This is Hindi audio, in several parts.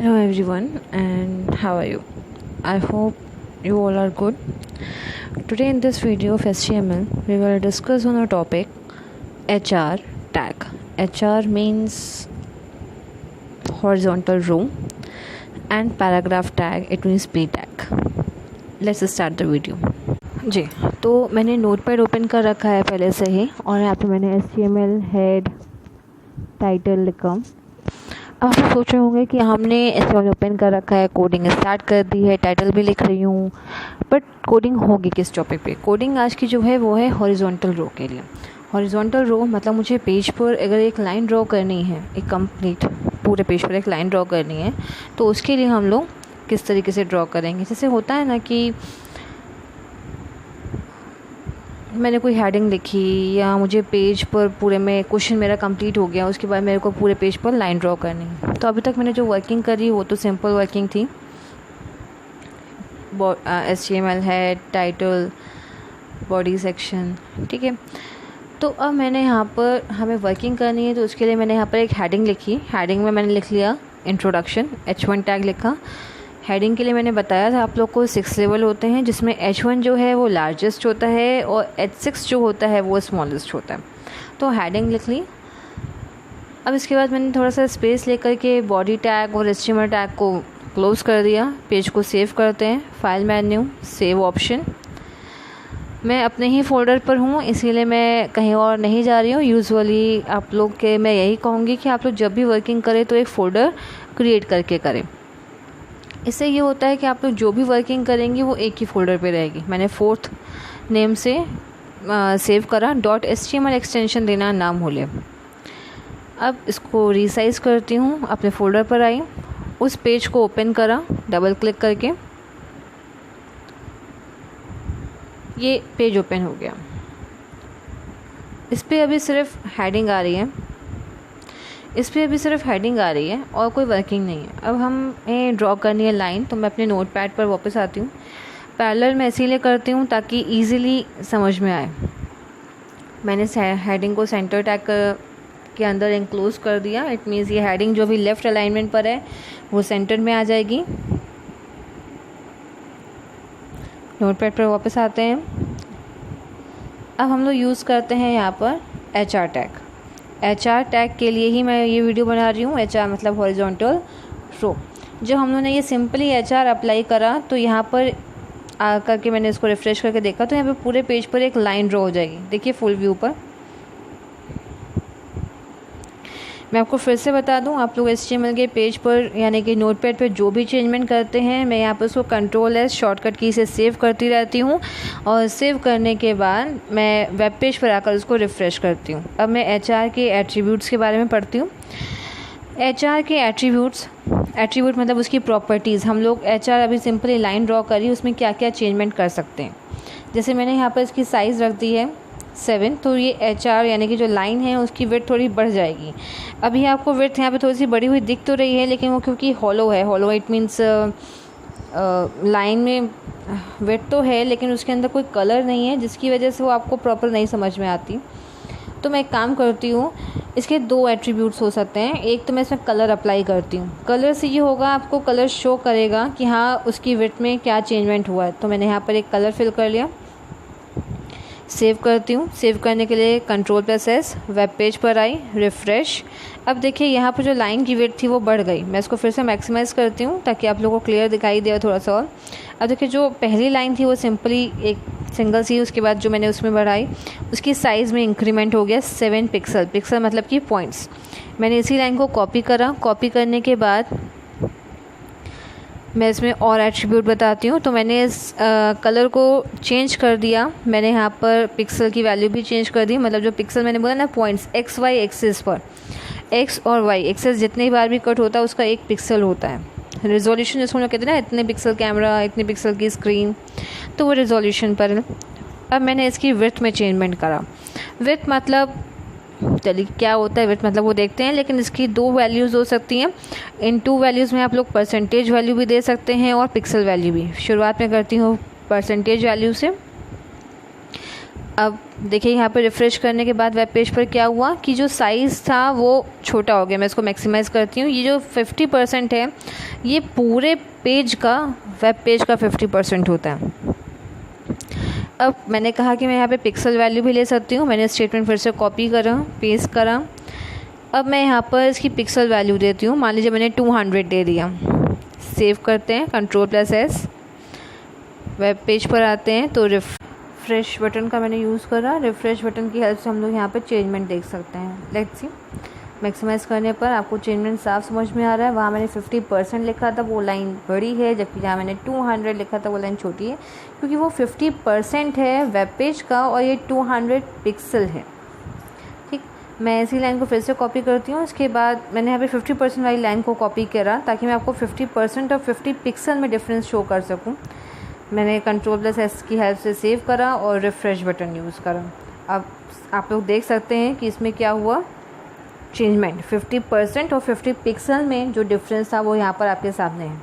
Hello everyone, and how are you? I hope you all are good. Today in this video of HTML, we will discuss on a topic HR tag. HR means horizontal row and paragraph tag, it means P tag. Let's start the video. जी, तो मैंने नोटपैड ओपन कर रखा है पहले से ही और यहाँ पे मैंने HTML हेड टाइटल लिखा। आप सोच रहे होंगे कि हमने HTML ओपन कर रखा है, कोडिंग स्टार्ट कर दी है, टाइटल भी लिख रही हूँ, बट कोडिंग होगी किस टॉपिक पे? कोडिंग आज की जो है वो है हॉरिजॉन्टल रो के लिए। हॉरिजॉन्टल रो मतलब मुझे पेज पर अगर एक लाइन ड्रॉ करनी है, एक कंप्लीट पूरे पेज पर एक लाइन ड्रॉ करनी है, तो उसके लिए हम लोग किस तरीके से ड्रॉ करेंगे। जैसे होता है ना कि मैंने कोई हेडिंग लिखी या मुझे पेज पर पूरे में क्वेश्चन मेरा कंप्लीट हो गया, उसके बाद मेरे को पूरे पेज पर लाइन ड्रॉ करनी है। तो अभी तक मैंने जो वर्किंग करी वो तो सिंपल वर्किंग थी, HTML head title body section, ठीक है। तो अब मैंने यहाँ पर हमें वर्किंग करनी है, तो उसके लिए मैंने यहाँ पर एक हेडिंग लिखी। हेडिंग में मैंने लिख लिया इंट्रोडक्शन, H1 टैग लिखा। हेडिंग के लिए मैंने बताया था आप लोग को 6 लेवल होते हैं, जिसमें H1 जो है वो लार्जेस्ट होता है और H6 जो होता है वो स्मॉलेस्ट होता है। तो हेडिंग लिख ली। अब इसके बाद मैंने थोड़ा सा स्पेस लेकर के बॉडी टैग और HTML टैग को क्लोज़ कर दिया। पेज को सेव करते हैं, फाइल मेन्यू, सेव ऑप्शन। मैं अपने ही फ़ोल्डर पर हूँ, इसीलिए मैं कहीं और नहीं जा रही हूँ। यूजुअली आप लोग के मैं यही कहूँगी कि आप लोग जब भी वर्किंग करें तो एक फ़ोल्डर क्रिएट करके करें। इससे ये होता है कि आप लोग जो भी वर्किंग करेंगे वो एक ही फ़ोल्डर पे रहेगी। मैंने 4th नेम से सेव करा, .html एक्सटेंशन देना ना भूलें। अब इसको रीसाइज़ करती हूँ, अपने फ़ोल्डर पर आई, उस पेज को ओपन करा डबल क्लिक करके, ये पेज ओपन हो गया। इस पर अभी सिर्फ हेडिंग आ रही है, और कोई वर्किंग नहीं है। अब हमें ड्रॉ करनी है लाइन, तो मैं अपने नोटपैड पर वापस आती हूँ। पैरेलल मैं इसीलिए करती हूँ ताकि इजीली समझ में आए। मैंने हेडिंग को सेंटर टैग के अंदर इंक्लोज कर दिया। इट मीन्स ये हेडिंग जो भी लेफ़्ट अलाइनमेंट पर है वो सेंटर में आ जाएगी। नोटपैड पर वापस आते हैं। अब हम लोग यूज़ करते हैं यहाँ पर HR टैग। HR टैग के लिए ही मैं ये वीडियो बना रही हूँ। HR मतलब हॉरिजॉन्टल रो। जब हम लोगों ने ये सिंपली HR अप्लाई करा तो यहाँ पर आ करके मैंने इसको रिफ़्रेश करके देखा तो यहाँ पे पूरे पेज पर एक लाइन ड्रॉ हो जाएगी। देखिए फुल व्यू पर। मैं आपको फिर से बता दूं, आप लोग HTML के पेज पर यानी कि नोटपैड पर जो भी चेंजमेंट करते हैं, मैं यहाँ पर उसको Ctrl+S शॉर्टकट की से सेव करती रहती हूँ, और सेव करने के बाद मैं वेब पेज पर आकर उसको रिफ़्रेश करती हूँ। अब मैं HR के एट्रीब्यूट्स के बारे में पढ़ती हूँ। HR के एट्रीब्यूट मतलब उसकी प्रॉपर्टीज़। हम लोग HR अभी सिंपली लाइन ड्रॉ करी, उसमें क्या क्या चेंजमेंट कर सकते हैं। जैसे मैंने यहाँ पर इसकी साइज़ रख दी है 7, तो ये HR यानी कि जो लाइन है उसकी विड्थ थोड़ी बढ़ जाएगी। अभी आपको विड्थ यहाँ पे थोड़ी सी बड़ी हुई दिख तो रही है, लेकिन वो क्योंकि हॉलो इट मीन्स लाइन में विड्थ तो है लेकिन उसके अंदर कोई कलर नहीं है, जिसकी वजह से वो आपको प्रॉपर नहीं समझ में आती। तो मैं एक काम करती हूँ, इसके 2 एट्रीब्यूट्स हो सकते हैं। एक तो मैं इसमें कलर अप्लाई करती हूँ। कलर से ये होगा, आपको कलर शो करेगा कि हाँ उसकी विड्थ में क्या चेंजमेंट हुआ है। तो मैंने यहाँ पर एक कलर फिल कर लिया, सेव करती हूँ। सेव करने के लिए Ctrl+S, वेब पेज पर आई, रिफ़्रेश। अब देखिए यहाँ पर जो लाइन की विड्थ थी वो बढ़ गई। मैं इसको फिर से मैक्सिमाइज़ करती हूँ ताकि आप लोगों को क्लियर दिखाई दे थोड़ा सा और। अब देखिए जो पहली लाइन थी वो सिंपली एक सिंगल सी, उसके बाद जो मैंने उसमें बढ़ाई उसकी साइज़ में इंक्रीमेंट हो गया 7 पिक्सल। पिक्सल मतलब कि पॉइंट्स। मैंने इसी लाइन को कॉपी करा। कॉपी करने के बाद मैं इसमें और एट्रीब्यूट बताती हूँ। तो मैंने इस कलर को चेंज कर दिया। मैंने यहाँ पर पिक्सल की वैल्यू भी चेंज कर दी। मतलब जो पिक्सल मैंने बोला ना, पॉइंट्स एक्स वाई एक्सिस पर, एक्स और वाई एक्सिस जितनी बार भी कट होता है उसका 1 पिक्सल होता है। रिजोल्यूशन जिसको हम लोग कहते हैं ना, इतने पिक्सल कैमरा, इतने पिक्सल की स्क्रीन, तो वो रिजोल्यूशन पर है। अब मैंने इसकी विड्थ में चेंजमेंट करा। विड्थ मतलब चलिए क्या होता है विड्थ मतलब वो देखते हैं, लेकिन इसकी 2 वैल्यूज़ हो सकती हैं। इन 2 वैल्यूज़ में आप लोग परसेंटेज वैल्यू भी दे सकते हैं और पिक्सल वैल्यू भी। शुरुआत में करती हूँ परसेंटेज वैल्यू से। अब देखिए यहाँ पे रिफ़्रेश करने के बाद वेब पेज पर क्या हुआ कि जो साइज़ था वो छोटा हो गया। मैं इसको मैक्सिमाइज़ करती हूँ। ये जो 50% है ये पूरे पेज का, वेब पेज का 50% होता है। अब मैंने कहा कि मैं यहाँ पे पिक्सल वैल्यू भी ले सकती हूँ। मैंने स्टेटमेंट फिर से कॉपी करा, पेस्ट करा। अब मैं यहाँ पर इसकी पिक्सल वैल्यू देती हूँ। मान लीजिए मैंने 200 दे दिया। सेव करते हैं, Ctrl+S। वेब पेज पर आते हैं तो रिफ़्रेश बटन का मैंने यूज़ करा। रिफ़्रेश बटन की हेल्प से हम लोग यहाँ पर चेंजमेंट देख सकते हैं। लेट्स सी, मैक्सिमाइज़ करने पर आपको चेंजमेंट साफ समझ में आ रहा है। वहाँ मैंने 50% लिखा था, वो लाइन बड़ी है, जबकि जहाँ मैंने 200 लिखा था वो लाइन छोटी है, क्योंकि वो 50% है वेब पेज का और ये 200 पिक्सल है। ठीक, मैं इसी लाइन को फिर से कॉपी करती हूँ। इसके बाद मैंने यहाँ पे 50% वाली लाइन को कॉपी करा ताकि मैं आपको 50% और 50 पिक्सल में डिफरेंस शो कर सकूँ। मैंने Ctrl+S की हेल्प से सेव करा और रिफ़्रेश बटन यूज़ करा। अब आप लोग देख सकते हैं कि इसमें क्या हुआ, चेंजमेंट 50% और 50 पिक्सल में जो डिफरेंस था वो यहाँ पर आपके सामने है।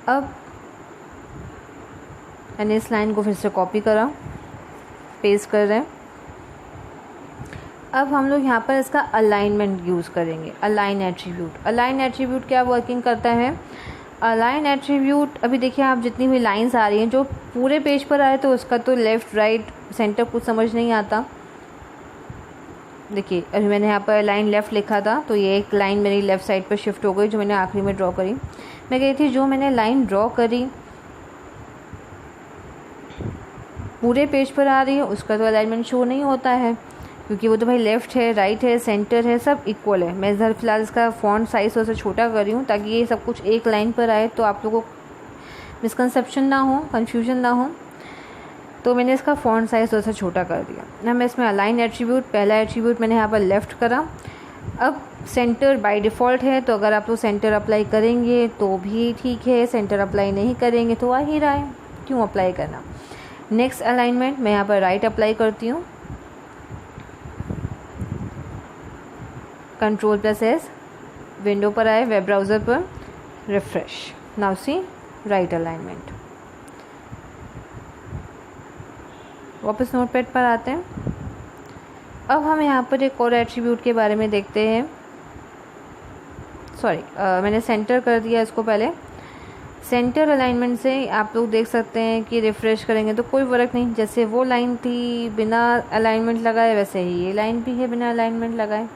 अब मैंने इस लाइन को फिर से कॉपी करा, पेस्ट कर रहे हैं। अब हम लोग यहाँ पर इसका अलाइनमेंट यूज़ करेंगे, अलाइन एट्रीब्यूट। अलाइन एट्रीब्यूट क्या वर्किंग करता है? अलाइन एट्रीब्यूट, अभी देखिए आप जितनी भी लाइंस आ रही हैं, जो पूरे पेज पर आए तो उसका तो लेफ़्ट राइट सेंटर कुछ समझ नहीं आता। देखिए अभी मैंने यहाँ पर लाइन लेफ़्ट लिखा था तो ये एक लाइन मेरी लेफ़्ट साइड पर शिफ्ट हो गई जो मैंने आखिरी में ड्रॉ करी। मैं कही थी जो मैंने लाइन ड्रॉ करी पूरे पेज पर आ रही है उसका तो अलाइनमेंट शो नहीं होता है, क्योंकि वो तो भाई लेफ़्ट है, राइट है, सेंटर है, सब इक्वल है। मैं इधर फिलहाल इसका फ़ॉन्ट साइज़ थोड़ा सा छोटा कर रही हूँ ताकि ये सब कुछ एक लाइन पर आए तो आप लोगों को मिसकंसेप्शन ना हो, कन्फ्यूजन ना हो। तो मैंने इसका फ़ॉन्ट साइज़ थोड़ा सा छोटा कर दिया ना। मैं इसमें अलाइन एट्रीब्यूट, पहला एट्रीब्यूट मैंने यहाँ पर लेफ़्ट करा। अब सेंटर बाय डिफ़ॉल्ट है, तो अगर आप लोग सेंटर अप्लाई करेंगे तो भी ठीक है, सेंटर अप्लाई नहीं करेंगे तो आ ही रहा है, क्यों अप्लाई करना। नेक्स्ट अलाइनमेंट मैं यहाँ पर राइट अप्लाई करती हूँ, Ctrl+S, विंडो पर आए वेब ब्राउज़र पर, refresh. Now see right alignment. वापस नोटपैड पर आते हैं। अब हम यहाँ पर एक और एट्रीब्यूट के बारे में देखते हैं। सॉरी, मैंने सेंटर कर दिया इसको पहले। सेंटर अलाइनमेंट से आप लोग देख सकते हैं कि रिफ़्रेश करेंगे तो कोई फ़र्क नहीं, जैसे वो लाइन थी बिना अलाइनमेंट लगाए वैसे ही ये लाइन भी है बिना अलाइनमेंट लगाए।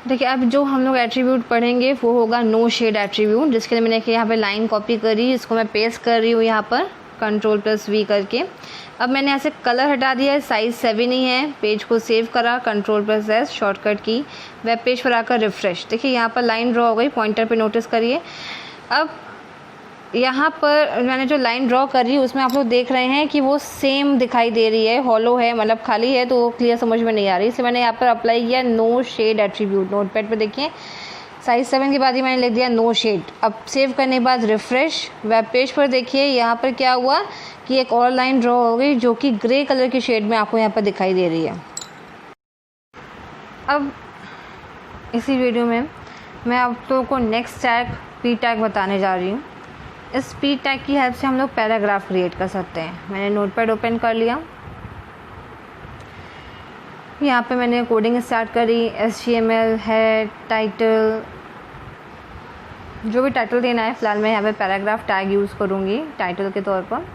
देखिए अब जो हम लोग एट्रीब्यूट पढ़ेंगे वो होगा नो शेड एट्रीब्यूट, जिसके लिए मैंने यहाँ पे लाइन कॉपी करी, इसको मैं पेस्ट कर रही हूँ यहाँ पर Ctrl+V करके। अब मैंने ऐसे कलर हटा दिया है, साइज़ 7 ही है। पेज को सेव करा, Ctrl+S शॉर्टकट की, वेब पेज पर आकर रिफ़्रेश। देखिए यहाँ पर लाइन ड्रॉ हो गई, पॉइंटर पे नोटिस करिए। अब यहाँ पर मैंने जो लाइन ड्रॉ कर रही हूँ उसमें आप लोग देख रहे हैं कि वो सेम दिखाई दे रही है, हॉलो है, मतलब खाली है, तो वो क्लियर समझ में नहीं आ रही। इसलिए मैंने यहाँ पर अप्लाई किया नो शेड एट्रीब्यूट। नोटपैड पे देखिए साइज़ 7 के बाद ही मैंने लिख दिया नो शेड। अब सेव करने के बाद रिफ़्रेश, वेब पेज पर देखिए यहाँ पर क्या हुआ कि एक और लाइन ड्रॉ हो गई जो कि ग्रे कलर की शेड में आपको यहाँ पर दिखाई दे रही है। अब इसी वीडियो में मैं आप लोगों को नेक्स्ट टैग पी टैग बताने जा रही हूँ। इस पी टैग की हेल्प से हम लोग पैराग्राफ क्रिएट कर सकते हैं। मैंने नोटपैड ओपन कर लिया, यहाँ पे मैंने कोडिंग स्टार्ट करी। HTML है, टाइटल, जो भी टाइटल देना है, फ़िलहाल मैं यहाँ पे पैराग्राफ टैग यूज़ करूँगी टाइटल के तौर पर।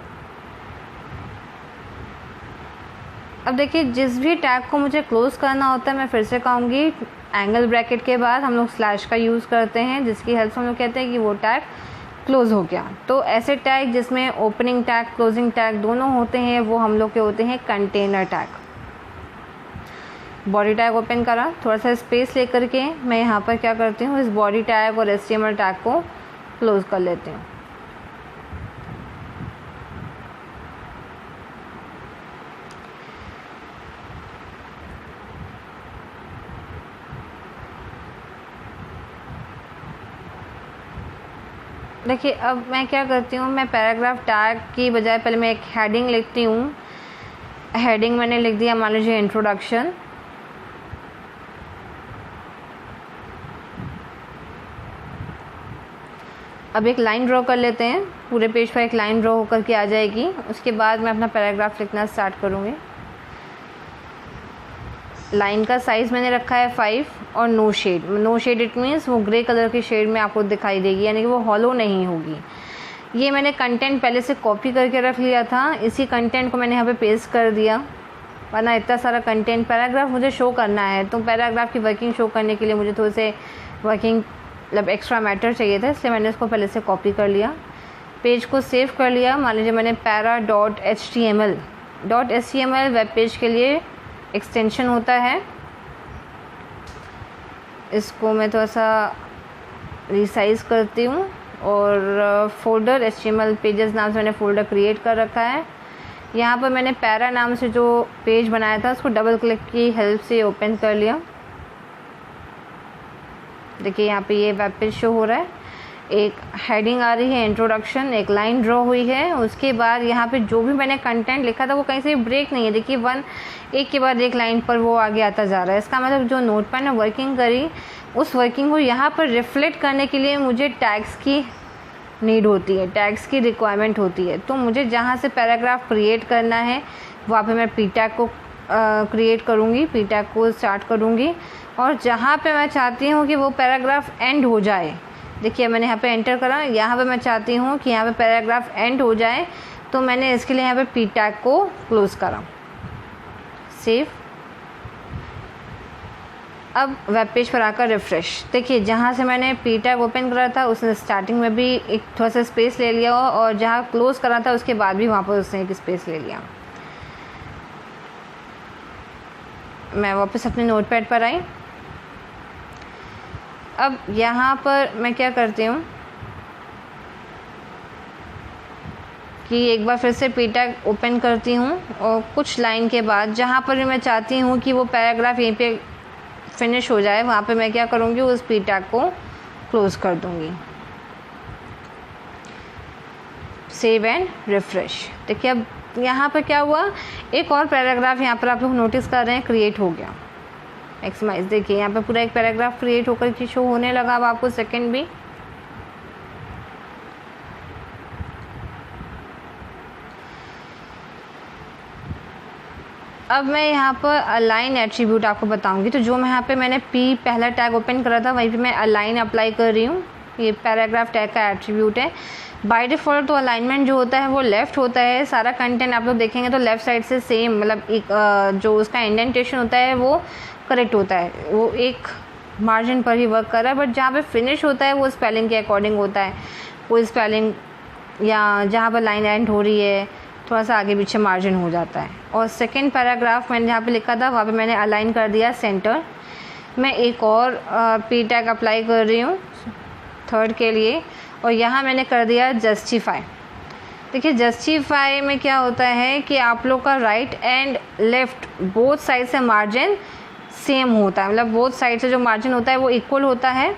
अब देखिए जिस भी टैग को मुझे क्लोज़ करना होता है, मैं फिर से कहूँगी एंगल ब्रैकेट के बाद हम लोग स्लैश का यूज़ करते हैं, जिसकी हेल्प से हम लोग कहते हैं कि वो टैग क्लोज़ हो गया। तो ऐसे टैग जिसमें ओपनिंग टैग, क्लोजिंग टैग दोनों होते हैं वो हम लोग के होते हैं container tag. Body tag open करा, थोड़ा सा स्पेस लेकर के मैं यहाँ पर क्या करती हूँ, इस बॉडी टैग और HTML टैग को क्लोज़ कर लेती हूँ। देखिए अब मैं क्या करती हूँ, मैं पैराग्राफ टैग की बजाय पहले मैं एक हेडिंग लिखती हूँ। हेडिंग मैंने लिख दिया, मान लीजिए इंट्रोडक्शन। अब एक लाइन ड्रॉ कर लेते हैं, पूरे पेज पर एक लाइन ड्रॉ होकर के आ जाएगी। उसके बाद मैं अपना पैराग्राफ लिखना स्टार्ट करूँगी। लाइन का साइज़ मैंने रखा है 5 और no shade. No shade it means वो ग्रे कलर की शेड में आपको दिखाई देगी, यानी कि वो हॉलो नहीं होगी। ये मैंने कंटेंट पहले से कॉपी करके रख लिया था, इसी कंटेंट को मैंने यहाँ पे पेस्ट कर दिया। वरना इतना सारा कंटेंट पैराग्राफ मुझे शो करना है, तो पैराग्राफ की वर्किंग शो करने के लिए मुझे थोड़े से वर्किंग मतलब एक्स्ट्रा मैटर चाहिए था, इसलिए मैंने इसको पहले से कॉपी कर लिया। पेज को सेव कर लिया। मान लीजिए मैंने para.html वेब पेज के लिए एक्सटेंशन होता है, इसको मैं थोड़ा सा रिसाइज़ करती हूँ और फोल्डर HTML पेजेस नाम से मैंने फ़ोल्डर क्रिएट कर रखा है। यहाँ पर मैंने पैरा नाम से जो पेज बनाया था उसको डबल क्लिक की हेल्प से ओपन कर लिया। देखिए यहाँ पे ये वेब पेज शो हो रहा है। एक हेडिंग आ रही है इंट्रोडक्शन, एक लाइन ड्रॉ हुई है। उसके बाद यहाँ पे जो भी मैंने कंटेंट लिखा था वो कहीं से ब्रेक नहीं है। देखिए एक के बाद एक लाइन पर वो आगे आता जा रहा है। इसका मतलब जो नोटपैड में वर्किंग करी उस वर्किंग को यहाँ पर रिफ्लेक्ट करने के लिए मुझे टैग्स की नीड होती है, टैग्स की रिक्वायरमेंट होती है। तो मुझे जहाँ से पैराग्राफ क्रिएट करना है वहाँ पे मैं पी टैग को क्रिएट करूँगी, पी टैग को स्टार्ट करूँगी। और जहाँ पे मैं चाहती हूँ कि वो पैराग्राफ एंड हो जाए, देखिए मैंने यहाँ पे एंटर करा, यहाँ पे मैं चाहती हूँ कि यहाँ पे पैराग्राफ एंड हो जाए, तो मैंने इसके लिए यहाँ पे पी टैग को क्लोज़ करा, सेव। अब वेब पेज पर आकर रिफ़्रेश। देखिए जहाँ से मैंने पी टैग ओपन करा था उसने स्टार्टिंग में भी एक थोड़ा सा स्पेस ले लिया और जहाँ क्लोज़ करा था उसके बाद भी वहाँ पर उसने एक स्पेस ले लिया। मैं वापस अपने नोटपैड पर आई। अब यहाँ पर मैं क्या करती हूँ कि एक बार फिर से पी टैग ओपन करती हूँ और कुछ लाइन के बाद जहाँ पर भी मैं चाहती हूँ कि वो पैराग्राफ यहीं पे फिनिश हो जाए वहाँ पे मैं क्या करूँगी, उस पी टैग को क्लोज़ कर दूँगी। Save and refresh. देखिए अब यहाँ पर क्या हुआ, एक और पैराग्राफ यहाँ पर आप लोग नोटिस कर रहे हैं क्रिएट हो गया। मैक्सिमाइज, देखिए यहाँ पे पूरा एक पैराग्राफ क्रिएट होकर के शो होने लगा। अब आपको सेकंड भी अब मैं यहाँ पर अलाइन एट्रीब्यूट आपको बताऊंगी। तो जो मैं यहाँ पे मैंने पी पहला टैग ओपन करा था वहीं पे मैं अलाइन अप्लाई कर रही हूँ। ये पैराग्राफ टैग का एट्रीब्यूट है। बाय डिफ़ॉल्ट तो अलाइनमेंट जो होता है वो लेफ़्ट होता है। सारा कंटेंट आप लोग देखेंगे तो लेफ़्ट साइड से सेम, मतलब एक जो उसका इंडेंटेशन होता है वो करेक्ट होता है, वो एक मार्जिन पर ही वर्क कर रहा है। बट जहाँ पे फिनिश होता है वो स्पेलिंग के अकॉर्डिंग होता है। कोई स्पेलिंग या जहाँ पर लाइन एंड हो रही है थोड़ा सा आगे पीछे मार्जिन हो जाता है। और सेकंड पैराग्राफ मैंने जहाँ पे लिखा था वहाँ पे मैंने अलाइन कर दिया सेंटर। मैं एक और पी टैग अप्लाई कर रही हूँ थर्ड के लिए और यहाँ मैंने कर दिया जस्टिफाई। देखिए जस्टिफाई में क्या होता है कि आप लोग का right and left both side से मार्जिन सेम होता है, मतलब बोथ साइड से जो मार्जिन होता है वो इक्वल होता है।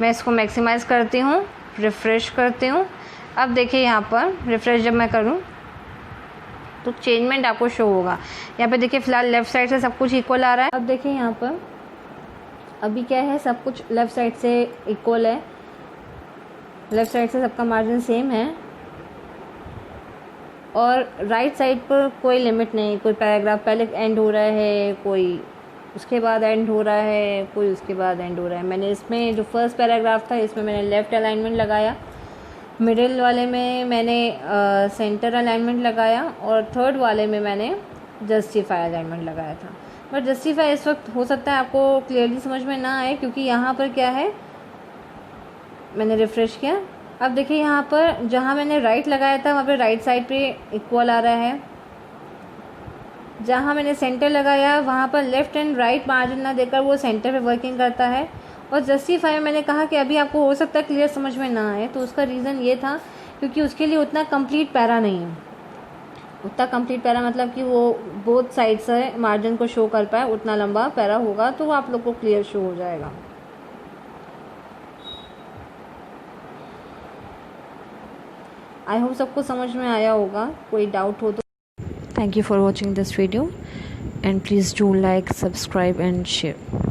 मैं इसको मैक्सिमाइज़ करती हूँ, रिफ़्रेश करती हूँ। अब देखिए यहाँ पर रिफ़्रेश जब मैं करूँ तो चेंजमेंट आपको शो होगा। यहाँ पे देखिए फ़िलहाल लेफ़्ट साइड से सब कुछ इक्वल आ रहा है। अब देखिए यहाँ पर अभी क्या है, सब कुछ लेफ़्ट साइड से इक्वल है, लेफ़्ट साइड से सबका मार्जिन सेम है और राइट साइड पर कोई लिमिट नहीं। कोई पैराग्राफ पहले एंड हो रहा है, कोई उसके बाद एंड हो रहा है, कोई उसके बाद एंड हो रहा है। मैंने इसमें जो फर्स्ट पैराग्राफ था इसमें मैंने लेफ़्ट अलाइनमेंट लगाया, मिडिल वाले में मैंने सेंटर अलाइनमेंट लगाया और थर्ड वाले में मैंने जस्टिफाई अलाइनमेंट लगाया था। बट जस्टिफाई इस वक्त हो सकता है आपको क्लियरली समझ में ना आए क्योंकि यहाँ पर क्या है, मैंने रिफ़्रेश किया। अब देखिए यहाँ पर जहाँ मैंने राइट लगाया था वहाँ पे राइट साइड पे इक्वल आ रहा है, जहाँ मैंने सेंटर लगाया वहाँ पर लेफ़्ट एंड राइट मार्जिन ना देकर वो सेंटर पे वर्किंग करता है। और जस्टिफाई मैंने कहा कि अभी आपको हो सकता है क्लियर समझ में ना आए, तो उसका रीज़न ये था क्योंकि उसके लिए उतना कंप्लीट पैरा नहीं है। उतना कंप्लीट पैरा मतलब कि वो बोथ साइड से मार्जिन को शो कर पाए, उतना लंबा पैरा होगा तो वो आप लोग को क्लियर शो हो जाएगा। आई होप सबको समझ में आया होगा। कोई डाउट हो तो thank you for watching this video and please do like, subscribe and share.